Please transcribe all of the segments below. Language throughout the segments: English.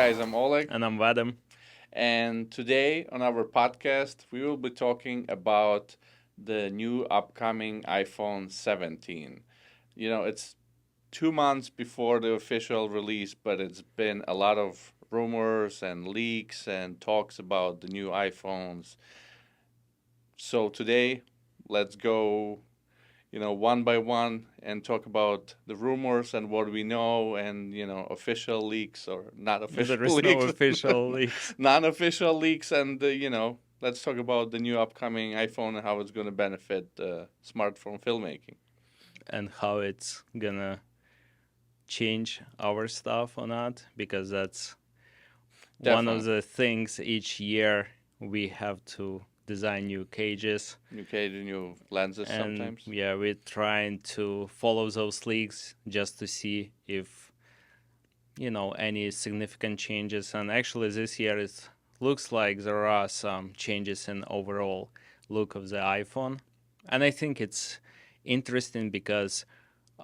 guys, I'm Oleg, And I'm Vadim. and today on our podcast, we will be talking about the new upcoming iPhone 17. It's 2 months before the official release, but it's been a lot of rumors and leaks and talks about the new iPhones. So today, let's go one by one and talk about the rumors and what we know and, official leaks or not official There is no leaks, official leaks. non official leaks. And, let's talk about the new upcoming iPhone and how it's going to benefit smartphone filmmaking. And how it's gonna change our stuff or not, because that's one of Definitely. the things each year we have to design new cages. The new lenses And sometimes. yeah, we're trying to follow those leaks just to see if, any significant changes. And actually this year it looks like there are some changes in overall look of the iPhone. And I think it's interesting because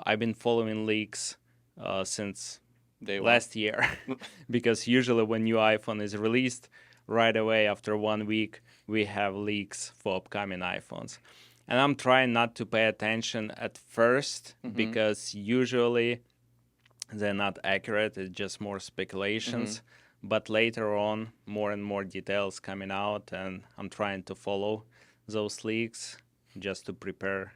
I've been following leaks since Day one. last year because usually when new iPhone is released, right away after 1 week we have leaks for upcoming iPhones. And I'm trying not to pay attention at first because usually they're not accurate, it's just more speculations. But later on, more and more details coming out, and I'm trying to follow those leaks just to prepare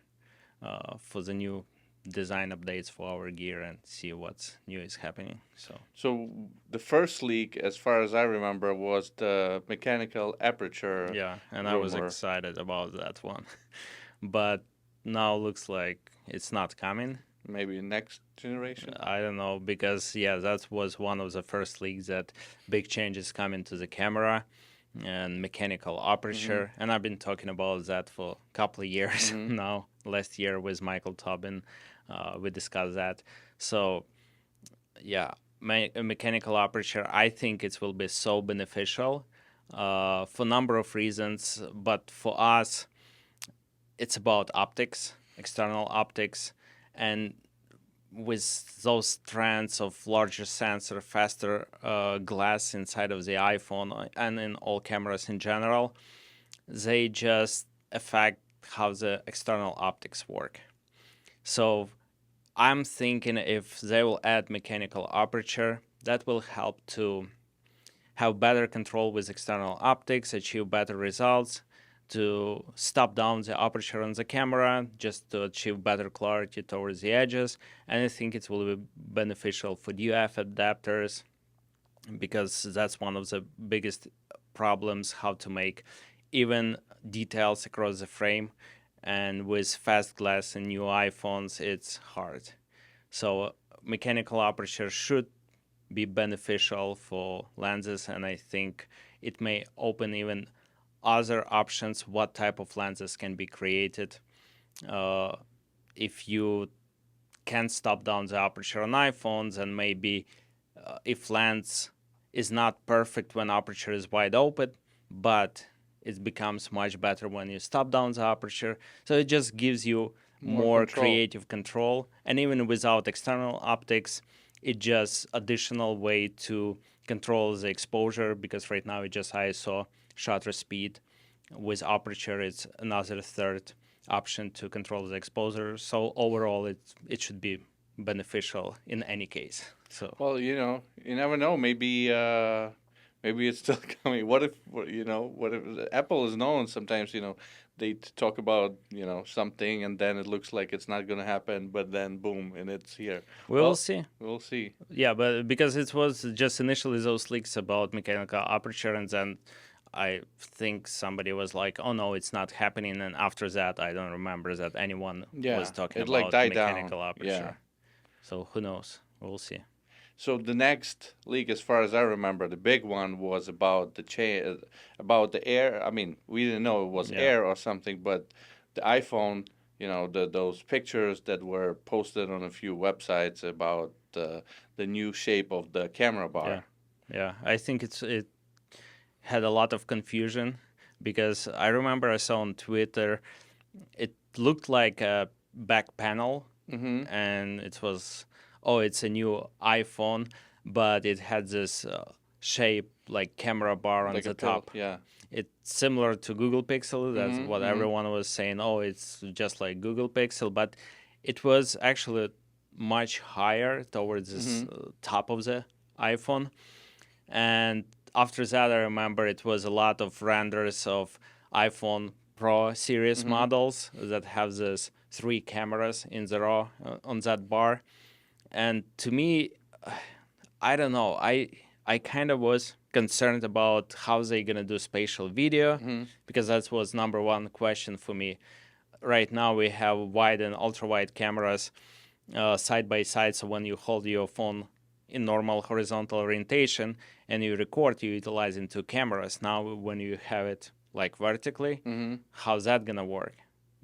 for the new design updates for our gear and see what's new is happening. So the first leak, as far as I remember, was the mechanical aperture Yeah, and I was rumor. excited about that one. But now looks like it's not coming. Maybe next generation. I don't know, because that was one of the first leaks, that big changes coming to the camera and mechanical aperture. And I've been talking about that for a couple of years now. Last year with Michael Tobin, we discussed that. So mechanical aperture, I think it will be so beneficial for a number of reasons. But for us, it's about optics, external optics, and with those trends of larger sensor, faster glass inside of the iPhone and in all cameras in general, they just affect how the external optics work. So I'm thinking if they will add mechanical aperture, that will help to have better control with external optics, achieve better results, to stop down the aperture on the camera, just to achieve better clarity towards the edges. And I think it will be beneficial for DUF adapters, because that's one of the biggest problems, how to make even details across the frame. And with fast glass and new iPhones, it's hard. So mechanical aperture should be beneficial for lenses, and I think it may open even other options, what type of lenses can be created. If you can stop down the aperture on iPhones, and maybe if lens is not perfect when aperture is wide open, but it becomes much better when you stop down the aperture. So it just gives you more creative control. And even without external optics, it's just additional way to control the exposure, because right now it's just ISO shutter speed. With aperture, it's another third option to control the exposure. So overall, it should be beneficial in any case. So Well, you never know. Maybe it's still coming. What if Apple is known sometimes? They talk about something, and then it looks like it's not going to happen, but then boom, and it's here. we'll see. We'll see. Yeah, but because it was just initially those leaks about mechanical aperture, and then I think somebody was like, "Oh no, it's not happening." And after that, I don't remember that anyone Yeah, was talking it like about died mechanical down. aperture. Yeah. So who knows? We'll see. So the next leak, as far as I remember, the big one was about the chain, about the air. I mean, we didn't know it was Yeah. air or something, but the iPhone, those pictures that were posted on a few websites about the new shape of the camera bar. Yeah. I think it had a lot of confusion, because I remember I saw on Twitter it looked like a back panel, and it was, oh, it's a new iPhone, but it had this shape like camera bar on Like a the pill. top. Yeah. It's similar to Google Pixel. That's Mm-hmm. what Mm-hmm. everyone was saying. Oh, it's just like Google Pixel, but it was actually much higher towards this Mm-hmm. top of the iPhone. And after that, I remember it was a lot of renders of iPhone Pro series Mm-hmm. models that have this 3 cameras in the raw on that bar. And to me, I don't know. I kind of was concerned about how they gonna do spatial video Mm-hmm. because that was number one question for me. Right now we have wide and ultra wide cameras side by side. So when you hold your phone in normal horizontal orientation and you record, you utilize in 2 cameras. Now when you have it like vertically, Mm-hmm. how's that gonna work?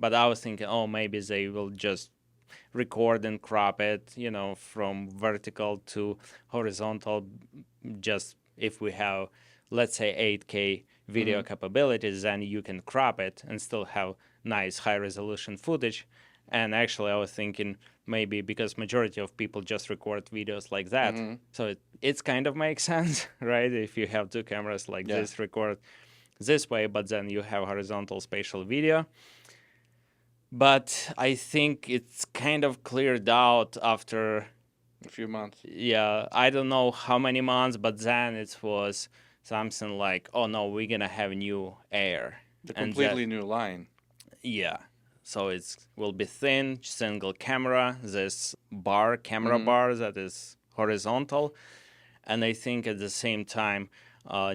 But I was thinking, oh, maybe they will just record and crop it, from vertical to horizontal. Just if we have, let's say, 8K video Mm-hmm. capabilities, then you can crop it and still have nice high resolution footage. And actually, I was thinking maybe because majority of people just record videos like that, Mm-hmm. so it's kind of makes sense, right? If you have 2 cameras like Yeah. this, record this way, but then you have horizontal spatial video. But I think it's kind of cleared out after, A few months. yeah, I don't know how many months, but then it was something like, oh no, we're gonna have new air. The And that, completely new line. yeah. So it will be thin, single camera, this camera Mm-hmm. bar that is horizontal. And I think at the same time,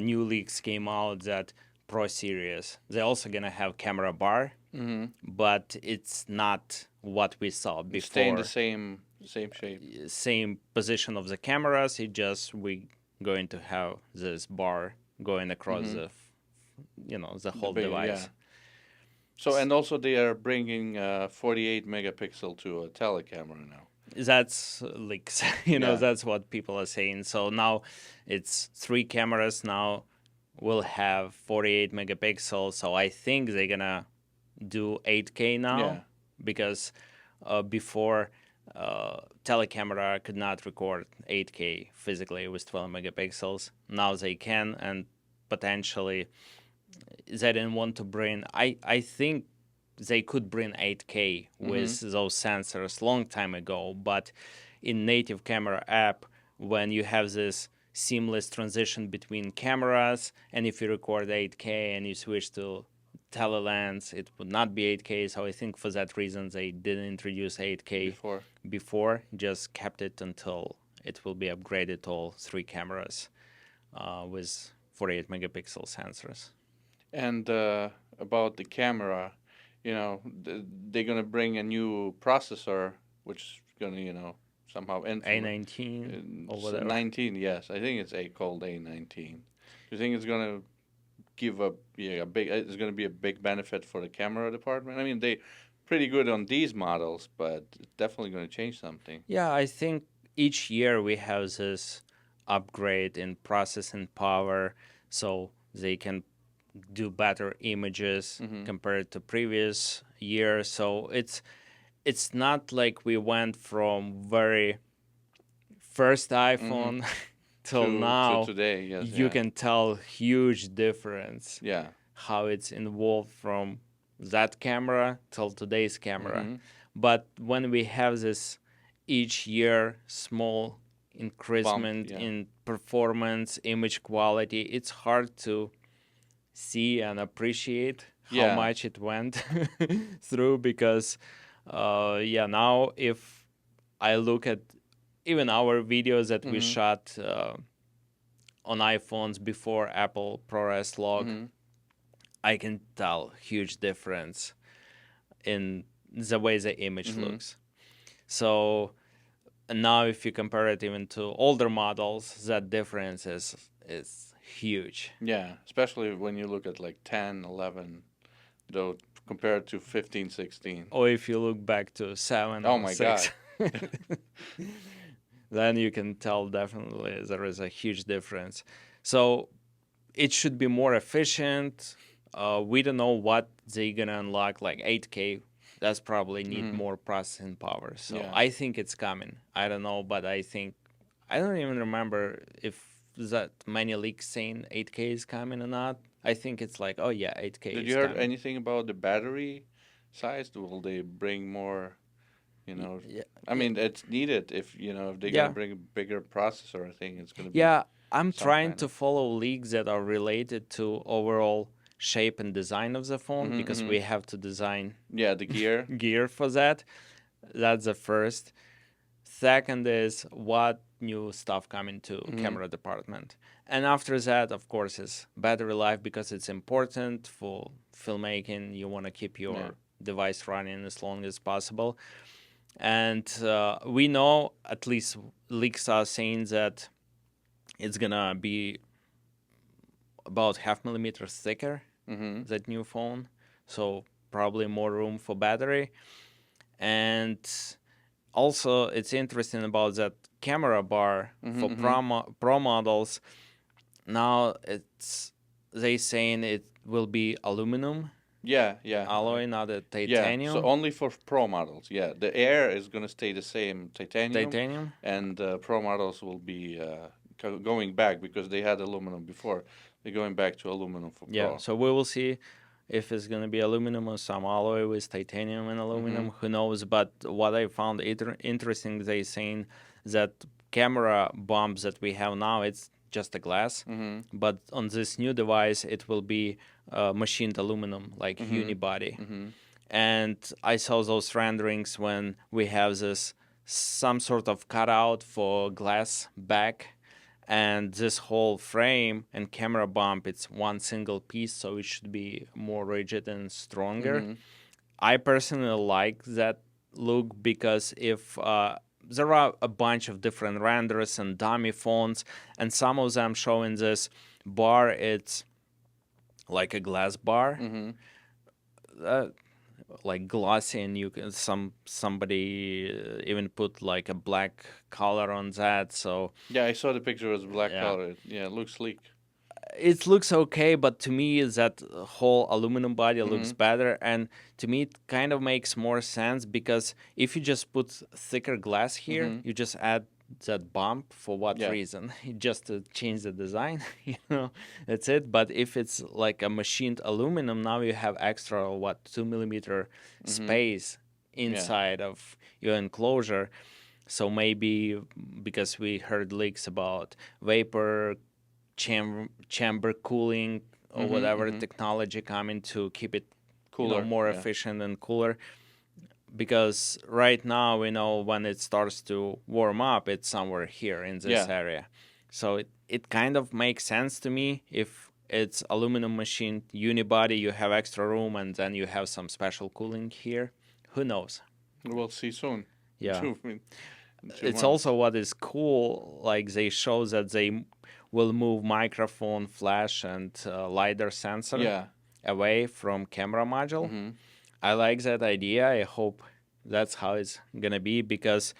new leaks came out that Pro Series, they're also gonna have camera bar, Mm-hmm. but it's not what we saw Stay in the before. same shape. Same position of the cameras. It just we going to have this bar going across Mm-hmm. the The whole bigger, yeah. device. So and also they are bringing 48 megapixel to a tele camera now. That's leaks. Yeah. That's what people are saying. So now it's 3 cameras. Now will have 48 megapixels. So I think they're gonna do 8K now Yeah. because before telecamera could not record 8K physically with 12 megapixels. Now they can, and potentially they didn't want to bring. I think they could bring 8K Mm-hmm. with those sensors long time ago, but in native camera app, when you have this seamless transition between cameras, and if you record 8K and you switch to telelens, it would not be 8K. So I think for that reason they didn't introduce 8K Before. before, just kept it until it will be upgraded to all 3 cameras with 48 megapixel sensors. And about the camera, they're gonna bring a new processor, which is gonna, somehow influence. A19 or whatever. 19, yes, I think it's called A19. Do you think it's gonna give a big? It's gonna be a big benefit for the camera department. I mean, they pretty good on these models, but it's definitely gonna change something. Yeah, I think each year we have this upgrade in processing power so they can do better images Mm-hmm. compared to previous year. So it's not like we went from very first Mm-hmm. iPhone till To now. today, yes, You yeah, can tell huge difference yeah. how it's evolved from that camera till today's camera. Mm-hmm. But when we have this each year small Bump, increment yeah, in performance, image quality, it's hard to see and appreciate how yeah. much it went through because now if I look at even our videos that we Mm-hmm. shot on iPhones before Apple ProRes log, Mm-hmm. I can tell huge difference in the way the image Mm-hmm. looks. So now if you compare it even to older models, that difference is huge. Yeah, especially when you look at like 10, 11, though compared to 15, 16. Or if you look back to 7 Oh or my 6, God. then you can tell definitely there is a huge difference. So it should be more efficient. We don't know what they're gonna unlock, like 8K. That's probably need Mm-hmm. more processing power. So Yeah. I think it's coming. I don't know, but I don't even remember if that many leaks saying 8K is coming or not. I think it's like, oh yeah, 8K Did is you heard coming. anything about the battery size? Will they bring more? You know, Yeah, I yeah, mean, it's needed if if they're gonna yeah, bring a bigger processor. I think it's gonna be yeah. I'm some trying kind to of. follow leaks that are related to overall shape and design of the phone because Mm-hmm. we have to design Yeah, the gear. gear for that. That's the first. Second is what new stuff coming to Mm-hmm. camera department. And after that, of course, is battery life because it's important for filmmaking. You want to keep Yeah. your device running as long as possible. And we know, at least leaks are saying that it's gonna be about half millimeter thicker, Mm-hmm. that new phone. So probably more room for battery. And also, it's interesting about that camera bar Mm-hmm. for Mm-hmm. pro models. Now they saying it will be aluminum Yeah. Yeah. alloy, not a Yeah. So titanium. only for pro models. Yeah, the Air is gonna stay the same titanium, Titanium. and pro models will be going back because they had aluminum before. They're going back to aluminum for Yeah. pro. So we will see if it's gonna be aluminum or some alloy with titanium and Mm-hmm. aluminum. Who knows? But what I found interesting, they saying that camera bumps that we have now, it's just a glass, Mm-hmm. but on this new device, it will be machined aluminum, like Mm-hmm. unibody. Mm-hmm. And I saw those renderings when we have this some sort of cutout for glass back, and this whole frame and camera bump, it's one single piece, so it should be more rigid and stronger. Mm-hmm. I personally like that look because if there are a bunch of different renders and dummy phones, and some of them showing this bar, it's like a glass bar, Mm-hmm. uh, like glossy, and you can somebody even put like a black color on that. So Yeah, I saw the picture. It was black yeah, color. Yeah, it looks sleek. it looks okay, but to me that whole aluminum body looks Mm-hmm. better, and to me it kind of makes more sense because if you just put thicker glass here, Mm-hmm. you just add that bump for what Yeah. reason? Just to change the design, that's it. But if it's like a machined aluminum, now you have extra 2 millimeter Mm-hmm. space Yeah. inside of your enclosure. So maybe because we heard leaks about vapor chamber cooling or Mm-hmm. whatever Mm-hmm. technology coming to keep it Cooler. more Yeah. efficient and cooler, because right now we know when it starts to warm up it's somewhere here in this Yeah. area. So it kind of makes sense to me. If it's aluminum machine unibody, you have extra room and then you have some special cooling here. Who knows? We'll see soon. Yeah. In two It's months. also what is cool, like they show that they will move microphone, flash, and lidar sensor Yeah. away from camera module. Mm-hmm. I like that idea. I hope that's how it's gonna be, because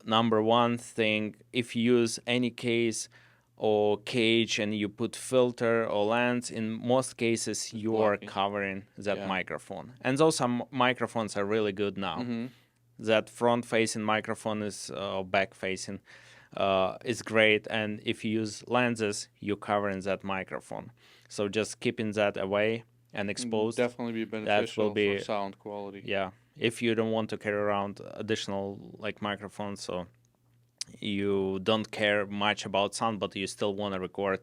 number one thing, if you use any case or cage and you put filter or lens, in most cases It's you are blocking. covering that Yeah. microphone. And those microphones are really good now. Mm-hmm. That front facing microphone is back facing is great, and if you use lenses you're covering that microphone, so just keeping that away and exposed, Definitely be that will beneficial for be, sound quality. yeah, if you don't want to carry around additional like microphones, so you don't care much about sound but you still want to record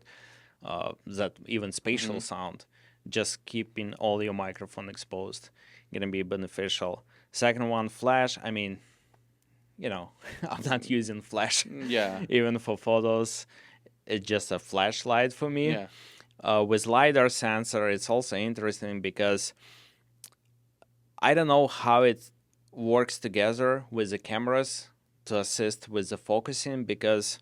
that even spatial Mm-hmm. sound, just keeping all your microphone exposed gonna be beneficial. Second one, flash. I mean, I'm not using flash Yeah. even for photos. It's just a flashlight for me. Yeah. With lidar sensor, it's also interesting because I don't know how it works together with the cameras to assist with the focusing, because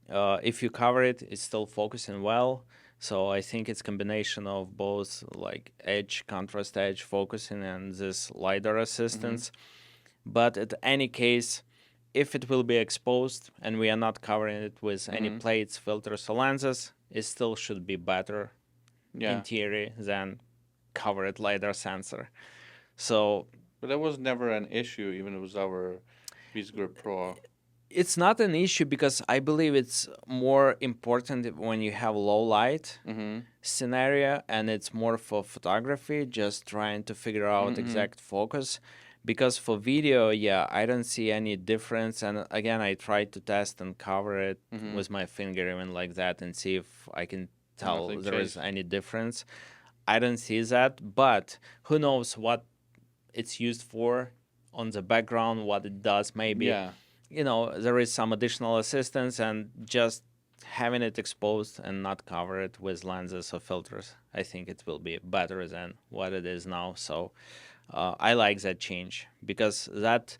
if you cover it, it's still focusing well. So I think it's combination of both like edge, contrast edge focusing and this lidar Mm-hmm. assistance. But in any case, if it will be exposed and we are not covering it with any Mm-hmm. plates, filters, or lenses, it still should be better in Yeah. theory than covered lidar sensor. So But that was never an issue, even it was our Beastgrip Pro. It's not an issue because I believe it's more important when you have low light Mm-hmm. scenario, and it's more for photography, just trying to figure out Mm-hmm. exact focus. Because for video, yeah, I don't see any difference. And again, I tried to test and cover it Mm-hmm. with my finger, even like that, and see if I can tell Nothing there is changed. any difference. I don't see that, but who knows what it's used for on the background, what it does. Maybe, Yeah. there is some additional assistance, and just having it exposed and not cover it with lenses or filters, I think it will be better than what it is now. So I like that change, because that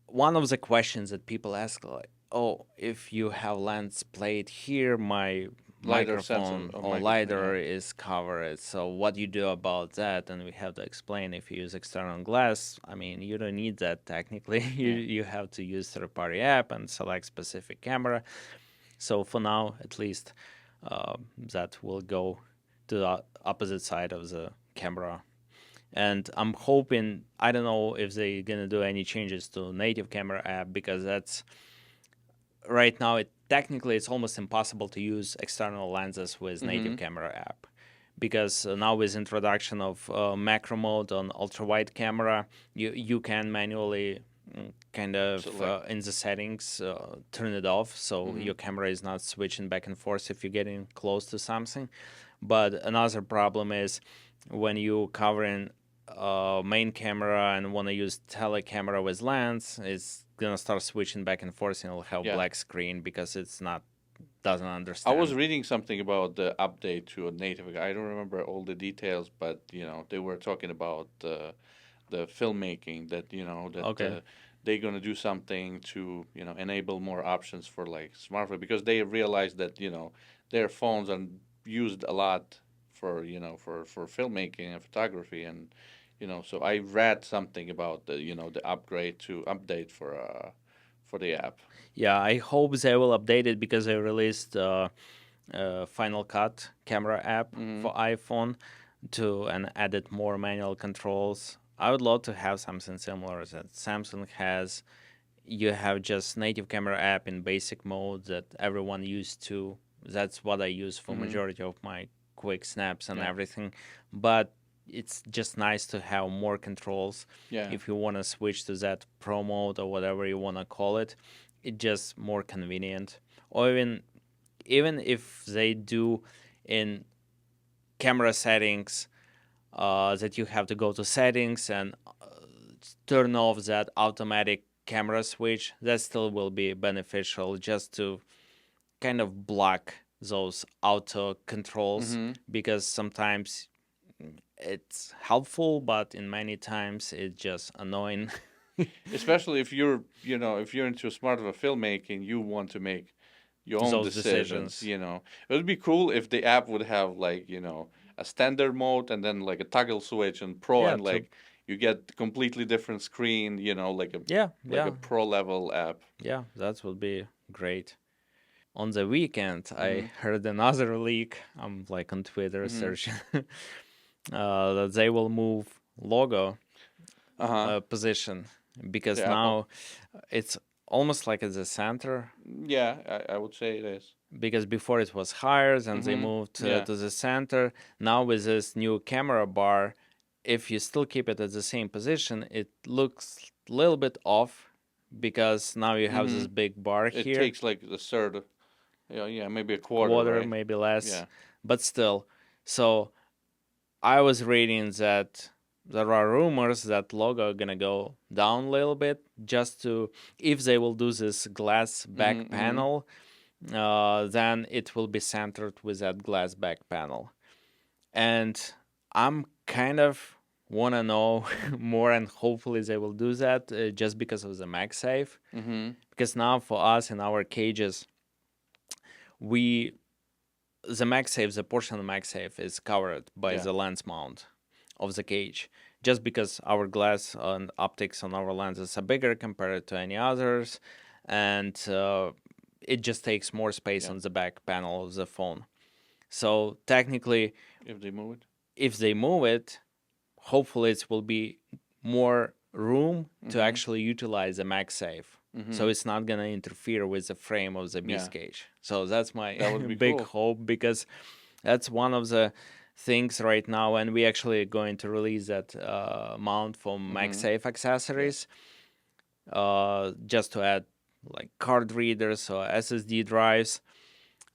one of the questions that people ask, like, oh, if you have lens plate here, my LiDAR sensor microphone or or microphone. Yeah. lidar is covered, so what do you do about that? And we have to explain, if you use external glass, I mean, you don't need that technically. you Yeah. you have to use third party app and select specific camera. So for now, at least, that will go to the opposite side of the camera. And I'm hoping, I don't know if they're gonna do any changes to native camera app, because that's right now, it technically it's almost impossible to use external lenses with native Mm-hmm. camera app, because now with introduction of macro mode on ultra wide camera, you can manually kind of Select. in the settings turn it off, so Mm-hmm. your camera is not switching back and forth if you're getting close to something. But another problem is when you covering main camera and want to use tele camera with lens, it's gonna start switching back and forth, and it'll have Yeah. black screen because it's not doesn't I was understand. reading something about the update to a native. I don't remember all the details, but they were talking about the filmmaking, that that Okay. they're gonna do something to enable more options for like smartphone, because they realized that their phones are used a lot for for filmmaking and photography, and so I read something about the upgrade to update for the app. Yeah, I hope they will update it, because they released Final Cut camera app Hmm. for iPhone to and added more manual controls. I would love to have something similar that Samsung has. You have just native camera app in basic mode that everyone used to. That's what I use for Hmm. majority of my quick snaps and Yeah. everything. But it's just nice to have more controls. Yeah. If you want to switch to that pro mode or whatever you want to call it, it's just more convenient. Or even if they do in camera settings, that you have to go to settings and turn off that automatic camera switch, that still will be beneficial, just to kind of block those auto controls, Hmm. because sometimes it's helpful, but in many times it's just annoying. Especially if you're into smart of a filmmaking, you want to make your own Those decisions. decisions. It would be cool if the app would have like a standard mode and then like a toggle switch and pro, Yeah, and like you get completely different screen. Like a yeah, like a yeah, pro level app. yeah, that would be great. On the weekend, I Mhm. heard another leak. I'm like on Twitter Mhm. searching that they will move logo Uh huh. position, The because Apple. now it's almost like at the center. Yeah, I would say it is. Because before it was higher, and they Mhm. moved Yeah. to the center. Now with this new camera bar, if you still keep it at the same position, it looks a little bit off, because now you have this Mhm. big bar It here, takes like the third. Yeah, maybe a quarter, quarter, right? maybe less, Yeah. but still. So I was reading that there are rumors that logo are gonna go down a little bit, just to, if they will do this glass Mhm. back Mhm. panel, then it will be centered with that glass back panel. And I'm kind of want to know more, and hopefully they will do that, just because of the MagSafe. Mhm. Because now for us in our cages, we the MagSafe, the portion of the MagSafe is covered by Yeah. the lens mount of the cage, just because our glass and optics on our lenses are bigger compared to any others, and it just takes more space Yeah. on the back panel of the phone. So technically, If they move it. if they move it, hopefully it will be more room to Mhm. actually utilize the MagSafe. so it's not gonna interfere with the frame of the Yeah, beast cage. So that's my that would be big cool. hope, because that's one of the things right now, and we actually going to release that mount for Mm-hmm. MagSafe Yes. accessories, just to add like card readers or SSD drives,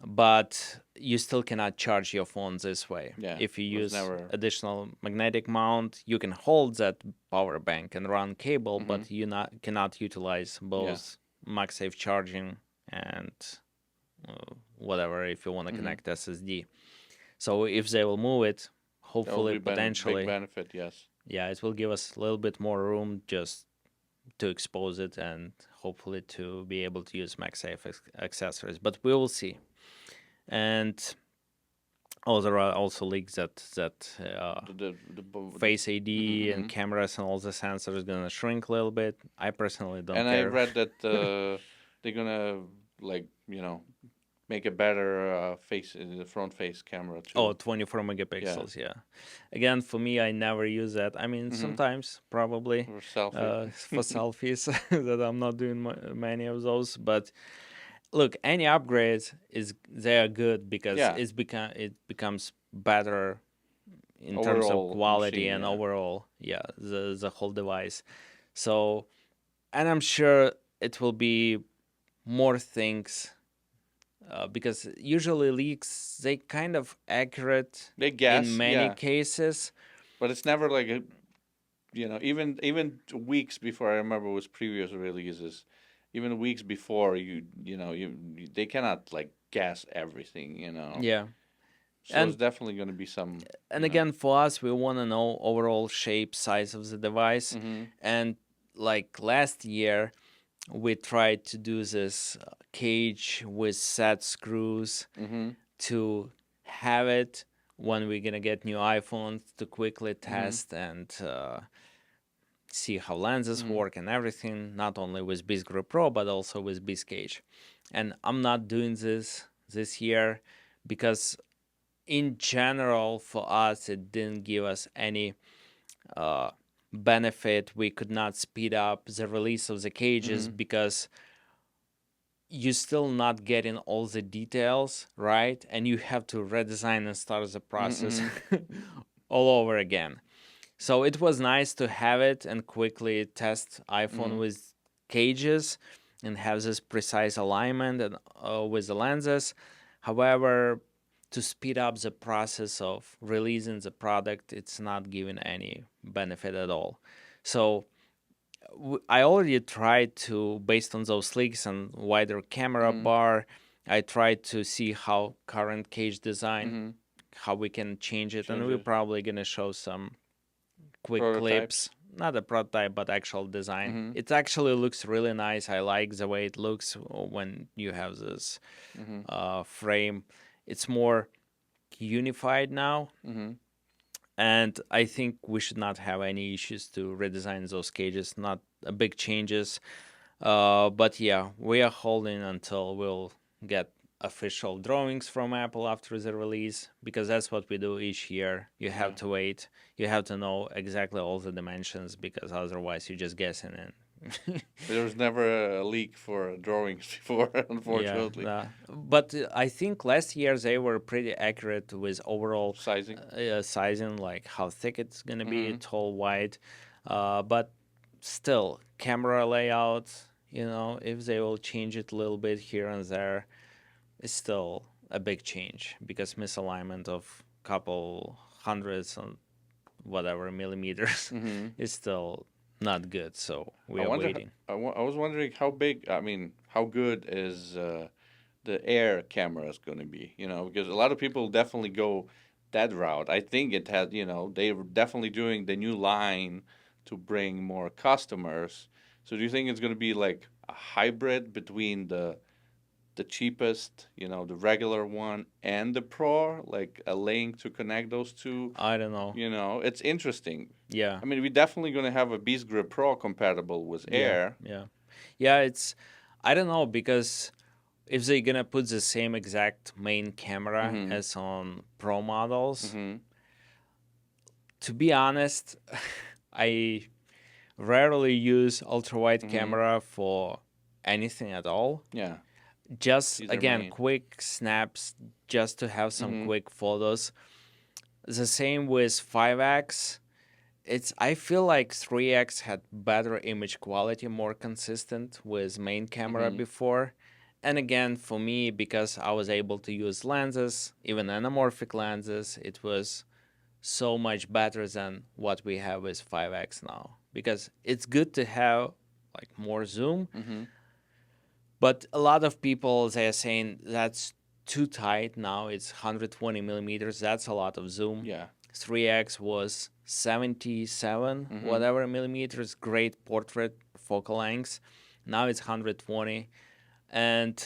but you still cannot charge your phone this way. Yeah. If you It was use never. additional magnetic mount, you can hold that power bank and run cable, Mm-hmm. but you not cannot utilize Yeah. both MagSafe charging and whatever if you want to Mm-hmm. connect SSD. So if they will move it, That would hopefully, be big potentially, benefit. Yes. yeah, it will give us a little bit more room just to expose it and hopefully to be able to use MagSafe accessories. But we will see. And there are also leaks that Face ID and Mm-hmm. cameras and all the sensors gonna shrink a little bit. I personally don't And I care. read that they're gonna like make a better the front face camera Oh, too. 24 Yeah. megapixels, yeah. Again, for me, I never use that. I mean, Mm-hmm. sometimes, probably, For selfie. for selfies, that I'm not doing many of those. But look, any upgrades they are good because Yeah. it becomes better in terms of Overall quality machine. and Yeah. overall, yeah, the whole device. So, and I'm sure it will be more things, because usually leaks they kind of accurate They in guess. many Yeah. cases. But it's never like even weeks before. I remember with previous releases, even weeks before they cannot like guess everything. Yeah, So it's and definitely going to be some. again, for us, we want to know overall shape, size of the device, Mm-hmm. and like last year, we tried to do this cage with set screws Mm-hmm. to have it when we're gonna get new iPhones to quickly Mm-hmm. test and see how lenses Mm-hmm. work and everything, not only with Beastgrip Pro but also with Beastcage. And I'm not doing this year because, in general, for us, it didn't give us any uh, benefit. We could not speed up the release of the cages Mm-hmm. because you still not getting all the details right, and you have to redesign and start the process Mm-hmm. all over again. So it was nice to have it and quickly test iPhone Mm-hmm. with cages and have this precise alignment and with the lenses. However, to speed up the process of releasing the product, it's not giving any benefit at all. So I already tried to, based on those leaks and wider camera Mm-hmm. bar, I tried to see how current cage design, Mm-hmm. how we can change it, and we're Changes. probably gonna show some quick clips. Prototypes. Not a prototype, but actual design. Mm-hmm. It actually looks really nice. I like the way it looks when you have this Mm-hmm. frame. It's more unified now, Mm-hmm. and I think we should not have any issues to redesign those cages. Not big changes, but yeah, we are holding until we'll get official drawings from Apple after the release, because that's what we do each year. You have Yeah. to wait. You have to know exactly all the dimensions, because otherwise you're just guessing it. There was never a leak for drawings before, Yeah, unfortunately. but I think last year they were pretty accurate with overall Sizing. sizing, like how thick it's gonna be, Mm-hmm. tall, wide. But still, camera layout, if they will change it a little bit here and there, it's still a big change, because misalignment of couple hundreds and whatever millimeters Mm-hmm. is still not good. So I we are wonder. waiting. I was wondering how big. I mean, how good is the Air camera is going to be? Because a lot of people definitely go that route. I think it has. They're definitely doing the new line to bring more customers. So do you think it's going to be like a hybrid between the cheapest, the regular one, and the Pro, like a link to connect those two? I don't know. It's interesting. Yeah, I mean, we're definitely going to have a Beastgrip Pro compatible with yeah, Air. yeah, yeah. I don't know, because if they're gonna put the same exact main camera Mm-hmm. as on Pro models, Mm-hmm. to be honest, I rarely use ultra wide Mm-hmm. camera for anything at all. Yeah. Just These are again, main. quick snaps, just to have some Mm-hmm. quick photos. The same with 5x. I feel like 3x had better image quality, more consistent with main camera Mm-hmm. before. And again, for me, because I was able to use lenses, even anamorphic lenses, it was so much better than what we have with 5x now. Because it's good to have like more zoom, Mm-hmm. but a lot of people, they are saying that's too tight now. It's 120 millimeters. That's a lot of zoom. Yeah. 3x was 77 Mm-hmm. whatever millimeters. Great portrait focal length. Now it's 120. And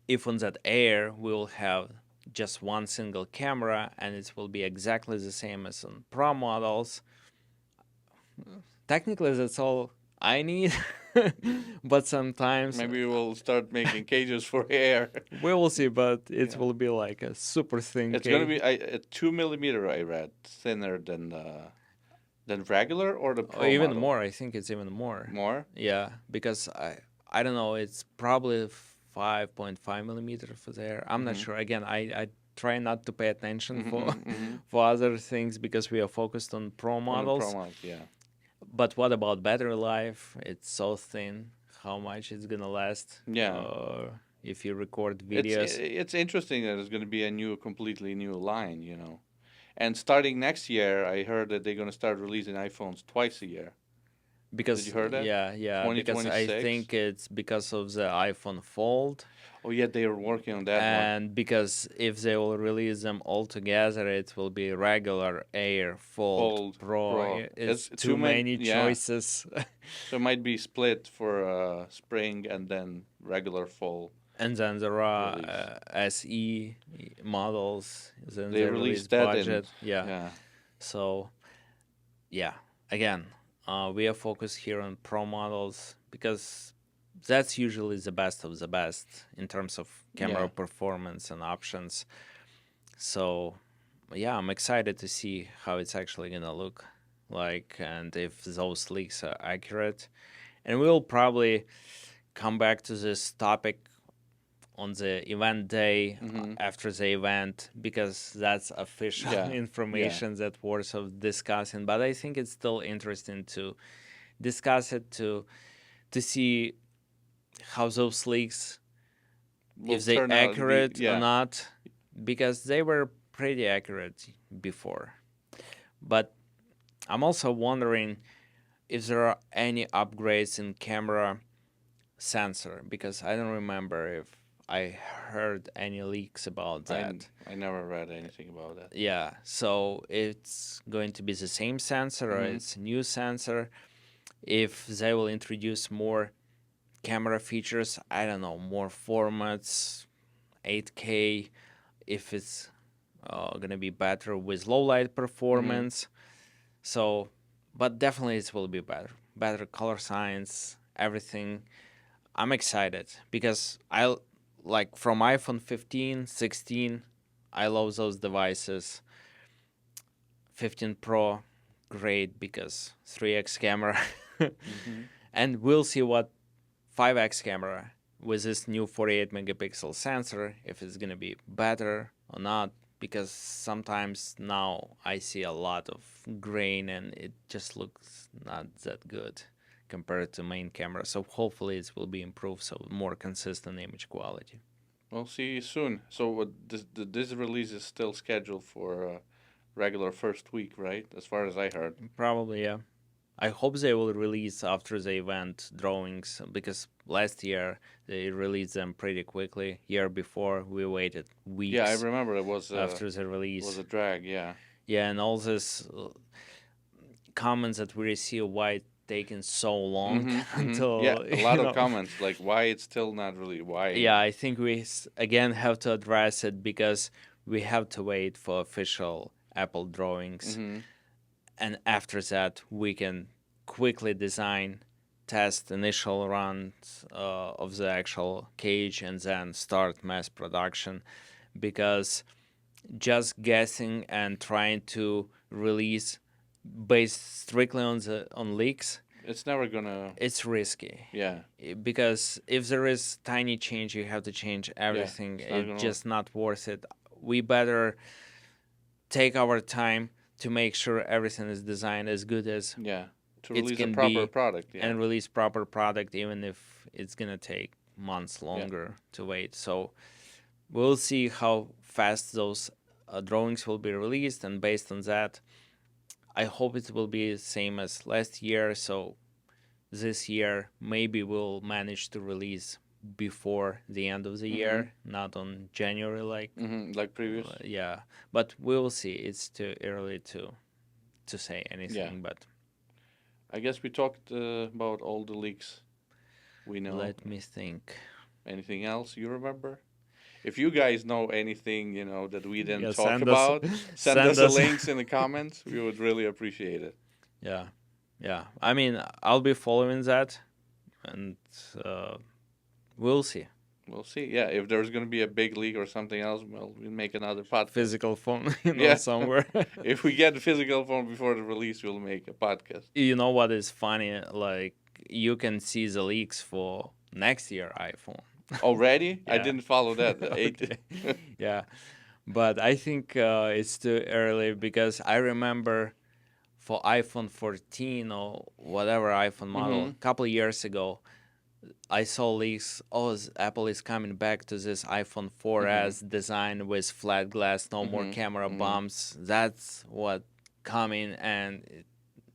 if on that Air we will have just one single camera and it will be exactly the same as on Pro models, technically that's all I need. But sometimes Maybe we'll start making cages for hair. we will see, but it Yeah. will be like a super thin It's gonna cage. be a 2 millimeter. I read thinner than regular or the Or Pro even model. more. I think it's even more. More. Yeah, because I don't know. It's probably 5.5 millimeter for there. I'm not Mm-hmm. sure. Again, I try not to pay attention Mm-hmm. for Mm-hmm. for other things because we are focused on Pro On the Pro models. models, yeah. But what about battery life? It's so thin. How much it's gonna last? Yeah. If you record It's videos. it's interesting that it's going to be a completely new line. And starting next year, I heard that they're going to start releasing iPhones twice a year. Did you Because heard that? yeah, because I 2026. think it's because of the iPhone Fold, Oh yeah, they are working on that one. and because if they will release them all together, it will be regular Air, Fold, Fold Pro. Pro. It's It's too too many. many Yeah. choices. So it might be split for spring and then regular fall And then there are release. SE models. Then They they released release that in. budget. Yeah. Yeah. So yeah, again, we are focused here on Pro models because that's usually the best of the best in terms of camera Yeah. performance and options. So yeah, I'm excited to see how it's actually gonna look like and if those leaks are accurate. And we'll probably come back to this topic on the event day Mm-hmm. after the event because that's official Yeah. Yeah. information that worth of discussing. But I think it's still interesting to discuss it to see how those leaks, Will if they turn out to be. accurate or Yeah. not, because they were pretty accurate before. But I'm also wondering if there are any upgrades in camera sensor because I don't remember if I heard any leaks about that. I never read anything about that. Yeah, so it's going to be the same sensor or Mm-hmm. it's a new sensor. If they will introduce more camera features, I don't know, more formats, 8K, if it's gonna be better with low light Mm-hmm. performance. So, but definitely it will be better color science, everything. I'm excited because I like from iPhone 15, 16, I love those devices. 15 Pro, great because 3x camera. Mm-hmm. And we'll see what 5x camera with this new 48 megapixel sensor, if it's gonna be better or not. Because sometimes now I see a lot of grain and it just looks not that good compared to main camera. So hopefully it will be improved, so more consistent image quality. We'll see you soon. So this release is still scheduled for regular first week, right? As far as I heard. Probably, yeah. I hope they will release after the event drawings because last year they released them pretty quickly. Year before we waited Yeah, I weeks remember it was after the was release. a drag. Yeah. Yeah, and all this comments that we receive why it taking so long Mm-hmm. Mm-hmm. Yeah, until a lot of comments like why it's still not really why. yeah, I think we again have to address it because we have to wait for official Apple drawings, Mm-hmm. and after that we can quickly design, test initial runs of the actual cage, and then start mass production. Because just guessing and trying to release based strictly on leaks, It's never gonna. It's risky. Yeah. Because if there is tiny change, you have to change Yeah. everything. It's not It's gonna work. just not worth it. We better take our time to make sure everything is designed as good as Yeah. To it release a can proper be product. Yeah. and release proper product, even if it's gonna take months Yeah. longer to wait. So we'll see how fast those drawings will be released, and based on that, I hope it will be the same as last year. So this year, maybe we'll manage to release before the end of the Mm-hmm. year, not on January Mm-hmm. Like previous. yeah. But we'll see. It's too early to say Yeah. anything. But I guess we talked about all the leaks we know. let me think. Anything else you remember? If you guys know anything, that we didn't Yeah, talk send us, about, send send us the us. links in the comments. We would really appreciate it. Yeah, yeah. I mean, I'll be following that, and uh, we'll see. We'll see. Yeah, if there's going to be a big leak or something else, well, we'll make another podcast. Physical phone, Yeah. somewhere. If we get the physical phone before the release, we'll make a podcast. You know what is funny? Like, you can see the leaks for next year iPhone. Already? I Yeah. didn't follow that. Okay. Yeah, but I think it's too early because I remember for iPhone 14 or whatever iPhone model Mm-hmm. a couple of years ago, I saw leaks. Oh, Apple is coming back to this iPhone 4S design with flat glass, no more camera bumps. That's what coming, and it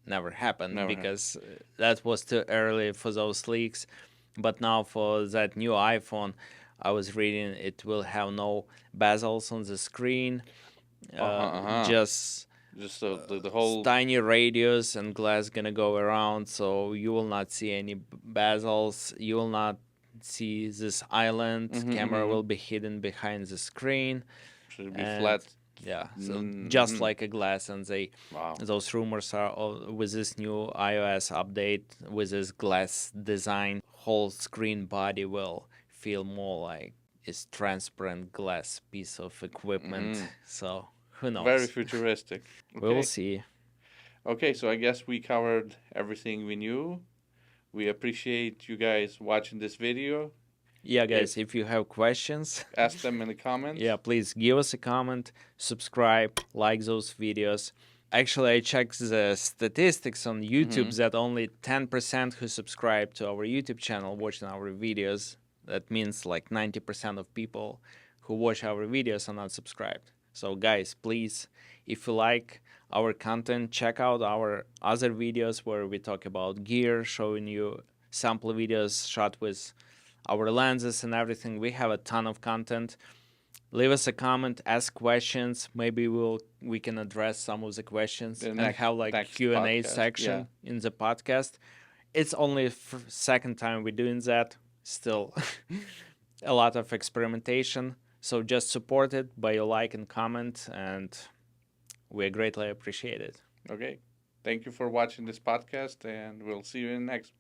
never happened Never happened. because that was too early for those leaks. But now for that new iPhone, I was reading it will have no bezels on the screen, just Just the whole. tiny radius and glass gonna go around, so you will not see any bezels. You will not see this island. Camera will be hidden behind the screen, Should be and flat. yeah, so just Mhm. like a glass. And Wow. those rumors are with this new iOS update, with this glass design, whole screen body will feel more like it's transparent glass piece of equipment. So who knows? Very futuristic. We'll Okay. see. Okay, so I guess we covered everything we knew. We appreciate you guys watching this video. Yeah, guys, if you have questions, Ask them in the comments. yeah, please give us a comment, subscribe, like those videos. Actually, I checked the statistics on YouTube that only 10% who subscribe to our YouTube channel watching our videos. That means like 90% of people who watch our videos are not subscribed. So, guys, please, if you like our content, check out our other videos where we talk about gear, showing you sample videos shot with our lenses and everything. We have a ton of content. Leave us a comment, ask questions. Maybe we can address some of the questions and have like next Q&A podcast, section in the podcast. It's only second time we're doing that. Still a lot of experimentation. So just support it by a like and comment, and we greatly appreciate it. Okay. Thank you for watching this podcast, and we'll see you in the next